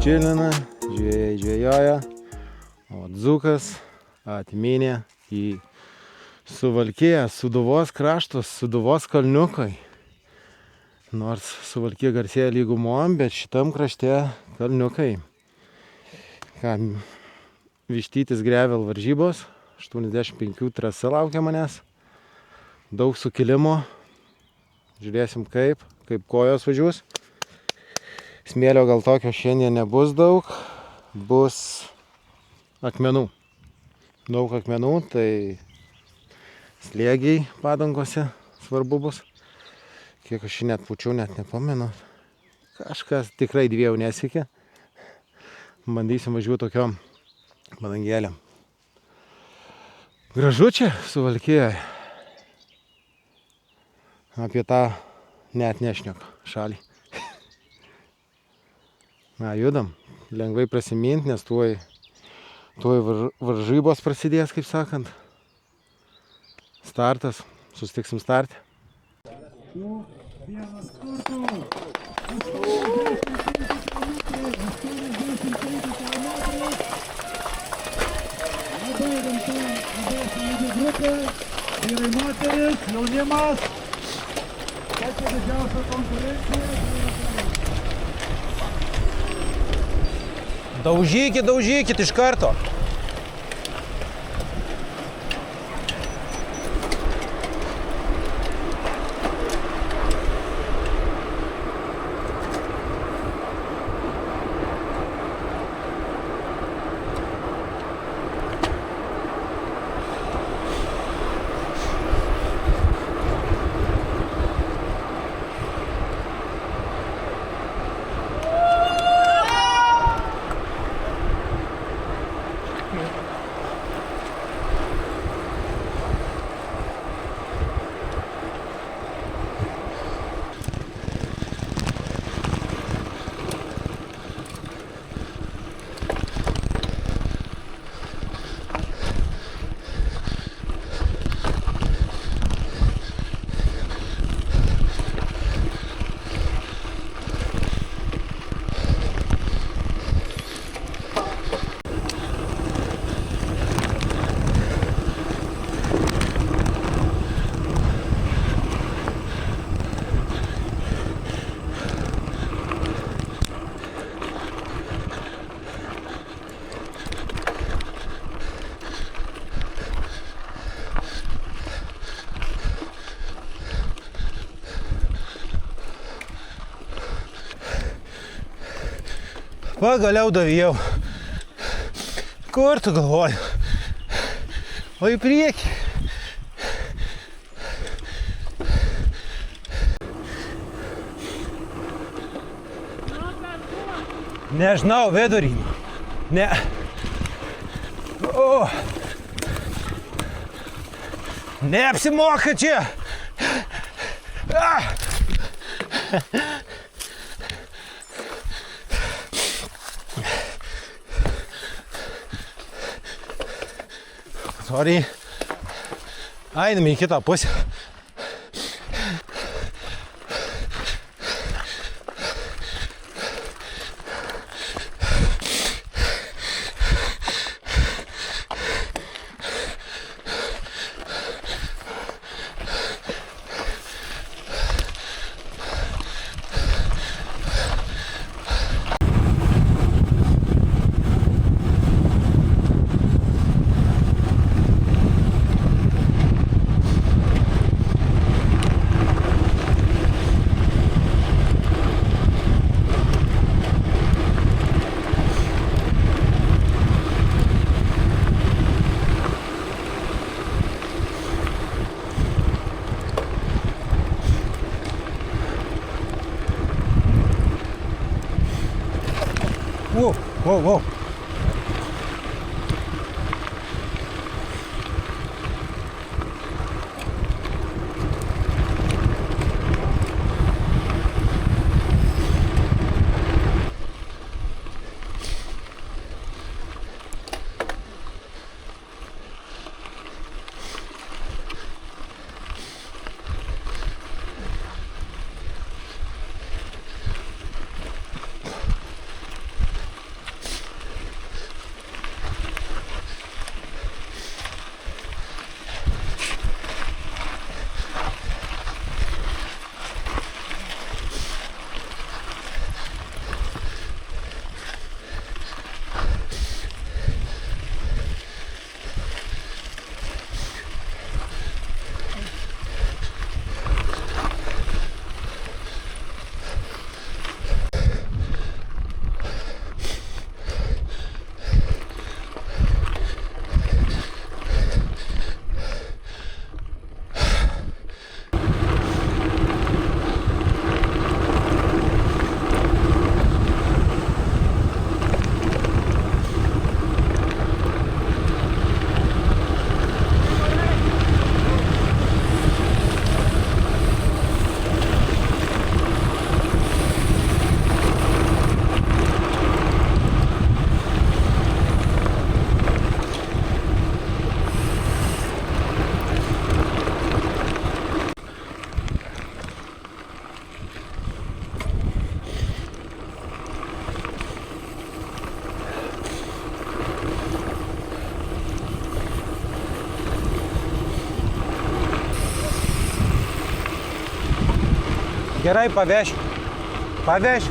čilina, žvėjai žvėjoja, o dzūkas atminė į Suvalkiją, Sūduvos kraštus, Sūduvos kalniukai. Nors Suvalkija garsėja lygumom, bet šitam krašte kalniukai. Vištytis Gravel varžybos, 85 trasa laukia manęs. Daug sukilimo. Žiūrėsim kaip kojos važiuos. Smėlio gal tokio šiandien nebus daug. Bus akmenų. Daug akmenų, tai slėgiai padangose svarbu bus. Kiek aš jį net pučiau, net nepamenu. Kažkas tikrai dviejų nesikė. Bandysim važiuoti tokiom padangėlėm. Gražu čia Suvalkijoje. Apie tą net nešneku šalį. Na, judam. Lengvai prasimint, nes tuoj varžybos prasidės, kaip sakant. Startas. Susitiksim starte. Vienas kartų. Labai rimta, labai solidi grupė. Vyrai, moteris, jaunimas. Pačia didžiausia konkurencija. Daužykit iš karto. Pagaliau davėjau. Kur tu galvoji? O į priekį. Nežinau, vidurį. Ne. O. Neapsimoka čia. Ah. Sorry. Einame į kitą pusę. Whoa. Gerai, paveš. Paveš.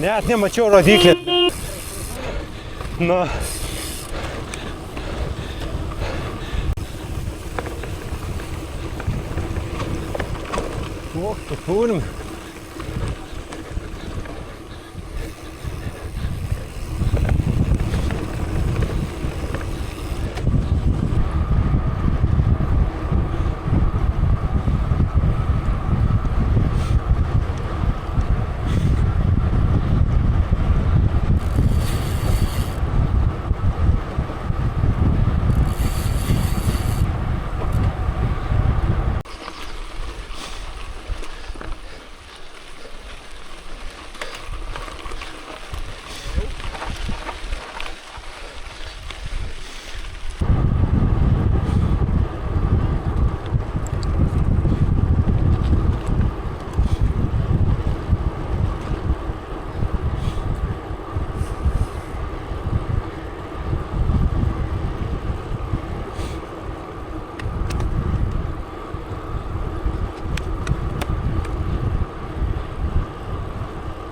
Net nemačiau rodiklį. Nu. O, turim.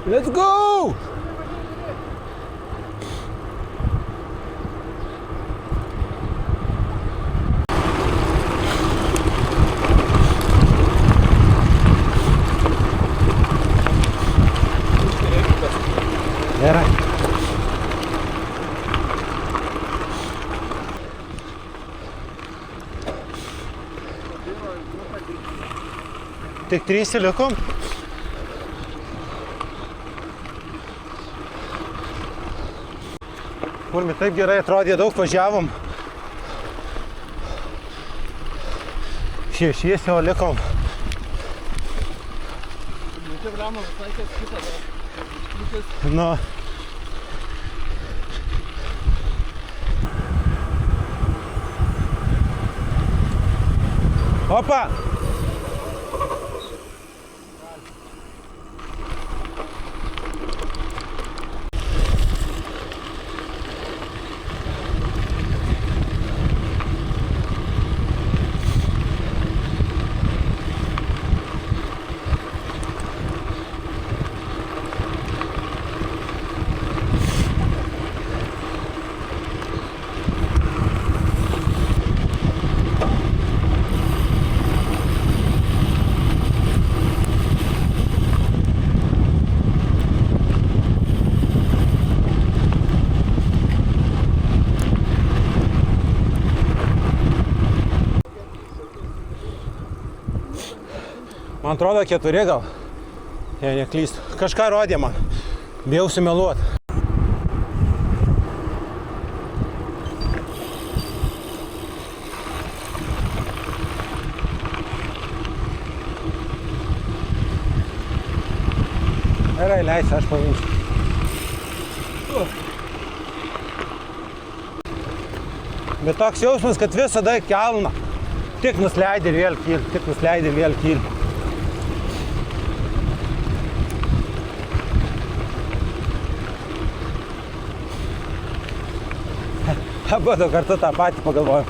Let's go! Gerai. Tik 3 likom. Kurmi taip gerai atrodė, daug važiavom. Šešiesi, o likom. Nu. Opa! Man atrodo 4 gal, jei neklystu. Kažką rodė man, bijau sumeluot. Gerai, leisi, aš paimsiu. Bet toks jausmas, kad visada kelna. Tik nusileidi ir vėl kyl, tik nusileidi ir vėl kyl. Abudu kartu tą patį pagalvojom.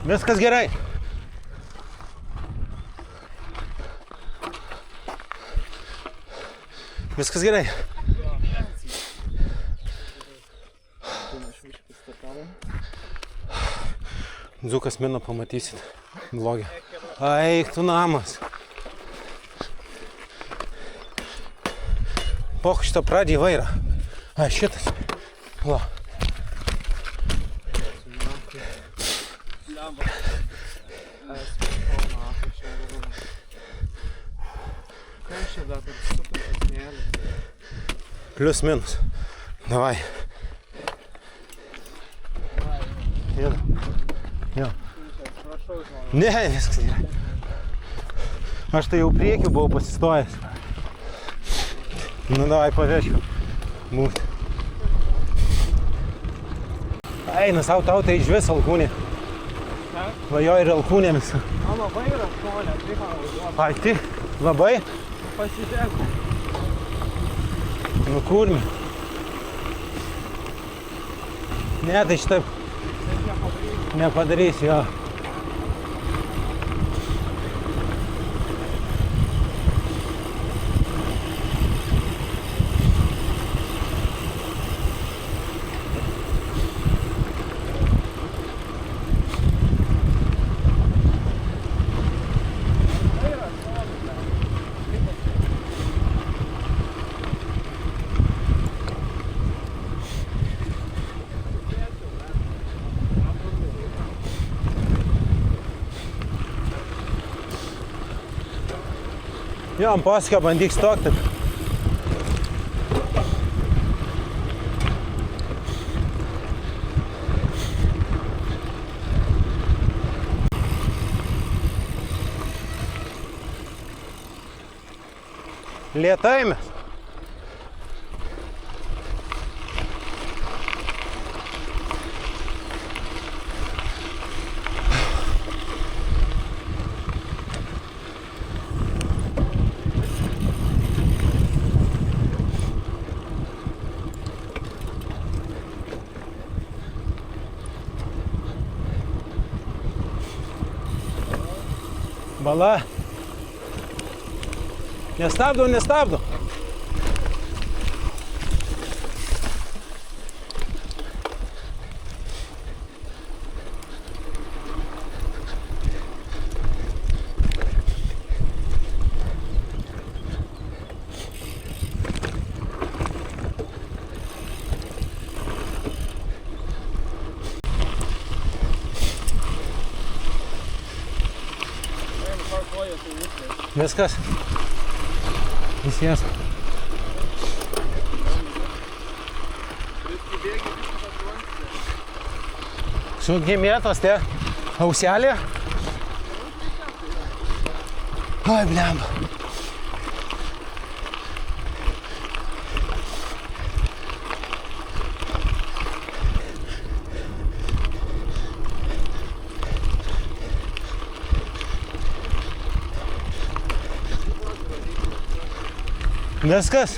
Viskas gerai. Viskas gerai. Dzūkas mino pamatysit. Vlogė. Eik tu namas. Poch, šitą pradį vairą. Ai, šitas. Va. Plius minus. Davai. Jo. Ne, viskas gerai. Aš tai jau priekiu buvau pasistojęs. Nu, davai pavešiu. Būti. Eina savo tau, tai išvis alkūnė. Vajo ir alkūnėmis. Labai yra šonė, tai ką važiuoju. Ai, ti? Labai? Pasižiūrėk. Nu, kurmi. Ne, tai šitaip nepadarysiu, jo. Jo, ant posūkio bandyk stokti. Lėtai mes. Bala. Nestabdo, nestabdo. Viskas. Visiems. Sugimėtos tie auselė. Ai, blemba. Viskas.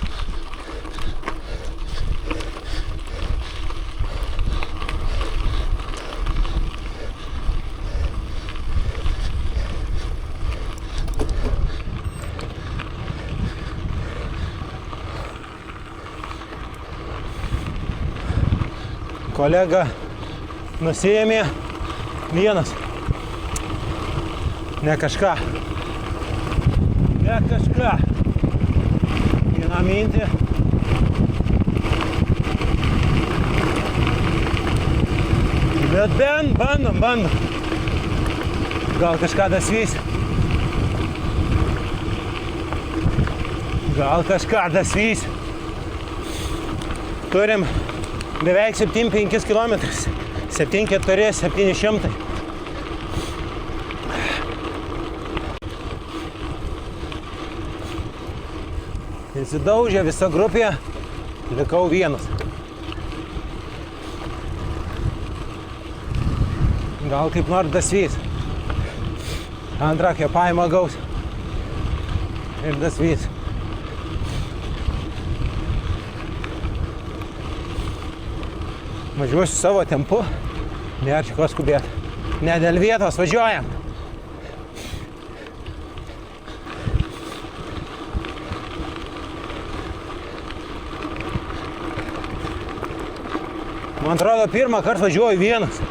Kolega nusiėmė vienas. Ne kažką. Ne kažką. Vieną mintį. Bet bent bandom. Gal kažką dasvys. Turim beveik 7-5 km. 700. Įsidaužė visa grupė, likau vienas. Gal kaip nors dasvys. Antrą kvėpavimą gaus. Ir dasvys. Važiuosiu savo tempu, nėra čia ko skubėti. Ne dėl vietos, važiuojam. Man atrodo, pirmą kartą važiuoju vienas.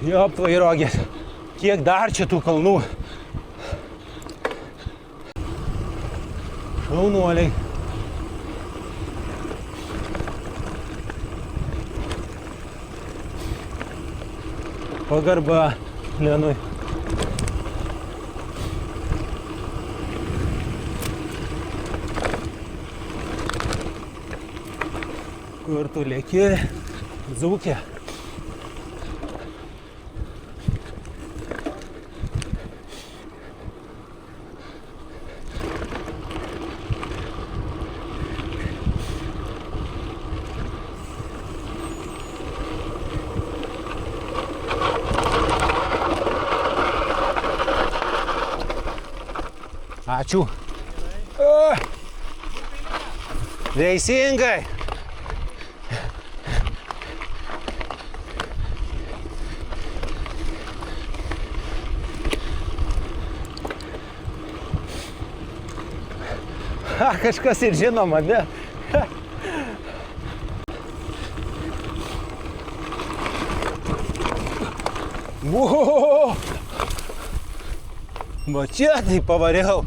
Jo, vairogės. Kiek dar čia tų kalnų? Šaunuoliai. Pagarba Lenui. Kur tu lėki, Dzūkė? Ačiū. Teisingai. Kažkas ir žinoma, ne? Va čia tai pavariau.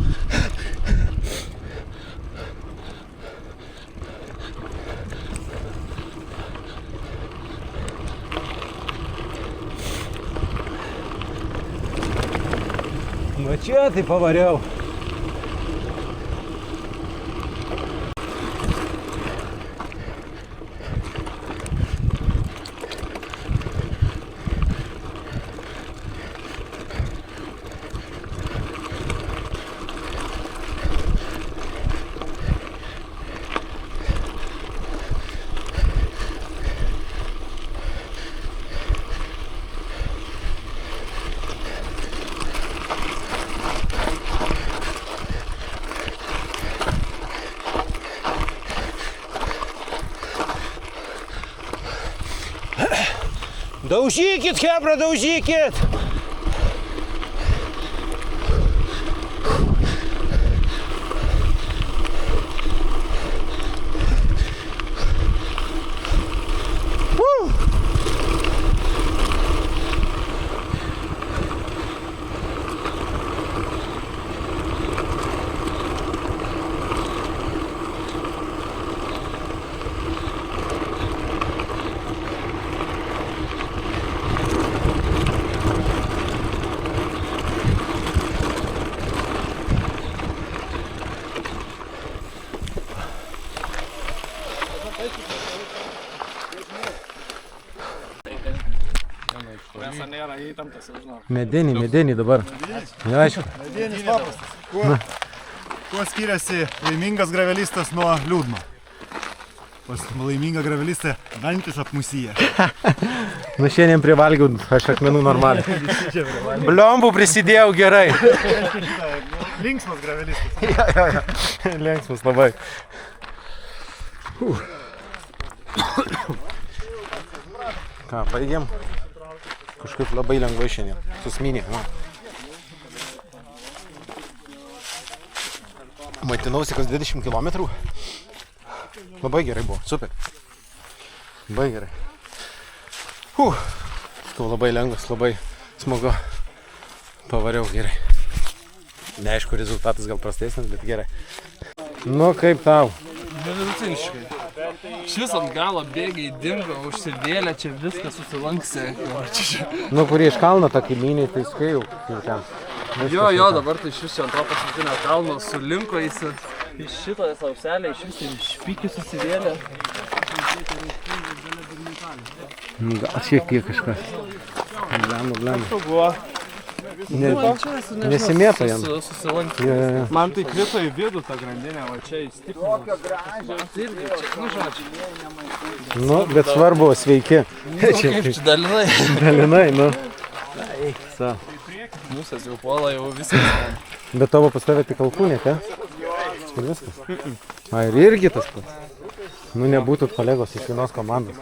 Va čia tai pavariau. Daužykit, chebra, daužykit! Medinį dabar. Aišku. Medienis paprastas. Kuo skiriasi laimingas gravelistas nuo liūdno? Pas laimingą gravelistą dantis apmusyje. Nu šiandien privalgiau aš akmenų normaliai. Bliombų prisidėjau gerai. Linksmas gravelistas. Jo. Linksmas labai. Ką, baigėm? Kažkaip labai lengvai šiandien. Susminė. Maitinausi kas 20 km. Labai gerai buvo. Super. Labai gerai. Tu labai lengvas, labai smagu. Pavariau gerai. Neaišku, rezultatas gal prastesnis, bet gerai. Nu, kaip tau? Vidutiniškai. Šis ant galo bėgiai dingo, užsivėlė, čia viskas susilanksė. Nu, kurie iš kalno tą kaimynį, tai skėjau jau ten. Jo, dabar tai šis čia ant to paskutinio kalno sulinko įsi. Iš šito sauselė, iš vis ir špykį susivėlė. Gal šiek tiek kažkas. Blemu. Nesimėto jam. Susilankė. Jo. Man tai krito į vidų tą grandinę, va čia įstiprino. Nu, bet svarbu, sveiki. Kaip čia dalinai. Dalinai, nu. Sa. Musas jau puola, jau viskas. Bet tavo pas tave tik alkūnė, te? Ir viskas. A, ir irgi tas pats. Nu, nebūtų kolegos iš vienos komandos.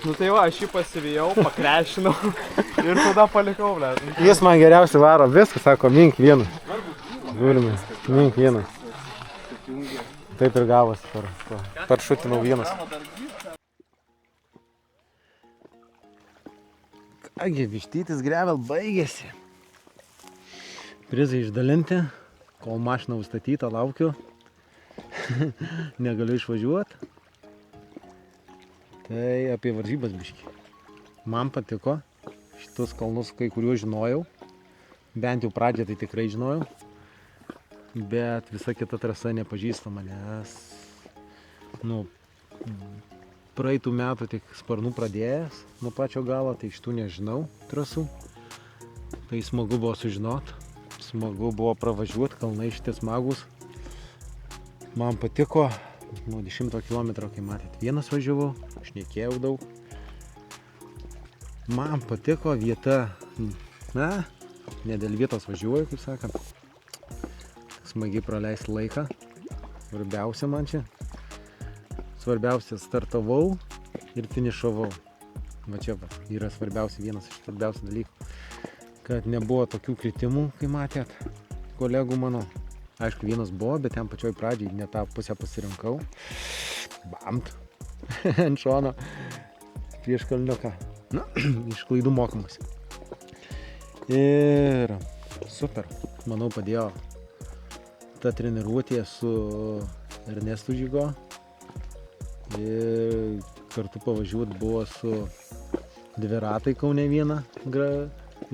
Nu tai va, aš jį pasivijau, pakrešinau ir tada palikau, ble. Jis man geriausiai varo, viskas, sako, mink vieną. Žiūrime, mink vieną. Taip ir gavosi, paršutinau vienas. Kągi, vištytis Gravel baigėsi. Prizai išdalinti, kol mašina užstatyta, laukiu. Negaliu išvažiuoti. Tai apie varžybas biškį. Man patiko, šitus kalnus kai kuriuos žinojau. Bent jau pradžią tai tikrai žinojau. Bet visa kita trasa nepažįstama, nes praeitų metų tik sparnų pradėjęs nuo pačio galo, tai šitų nežinau trasų. Tai smagu buvo sužinot, smagu buvo pravažiuoti, kalnai šitie smagus. Man patiko, nuo 10 km, kai matėt, vienas važiavau, šnekėjau daug. Man patiko vieta, ne dėl vietos važiuoju, kaip sakant. Smagiai praleisti laiką, svarbiausia man čia. Svarbiausia, startavau ir finišavau. Va čia yra svarbiausia, vienas iš svarbiausių dalykų. Kad nebuvo tokių kritimų, kai matėt, kolegų mano. Aišku, vienas buvo, bet ten pačioj pradžiai ne tą pusę pasirinkau. Bamt. Ant šono. Prieš kalniuką. Iš klaidų mokymas. Ir super. Manau, padėjo ta treniruotė su Ernestu Žygo. Ir kartu pavažiuoti buvo su dviratai Kaune vieną.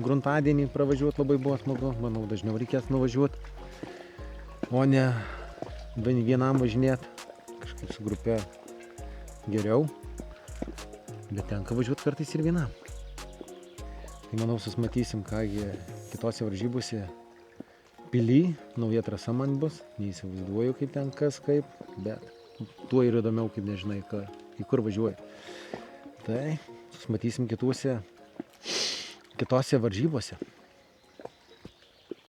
Gruntadienį pravažiuoti labai buvo smagu. Manau, dažniau reikės nuvažiuoti. O ne vienam važinėti, kažkaip su grupe geriau, bet tenka važiuoti kartais ir vienam. Tai manau, susimatysim, kągi kitose varžybose. Pily, nauja trasa man bus, neįsivaizduoju kaip ten kas kaip, bet tuo ir įdomiau, kaip nežinai, į kur važiuoju. Tai susimatysim kitose varžybose.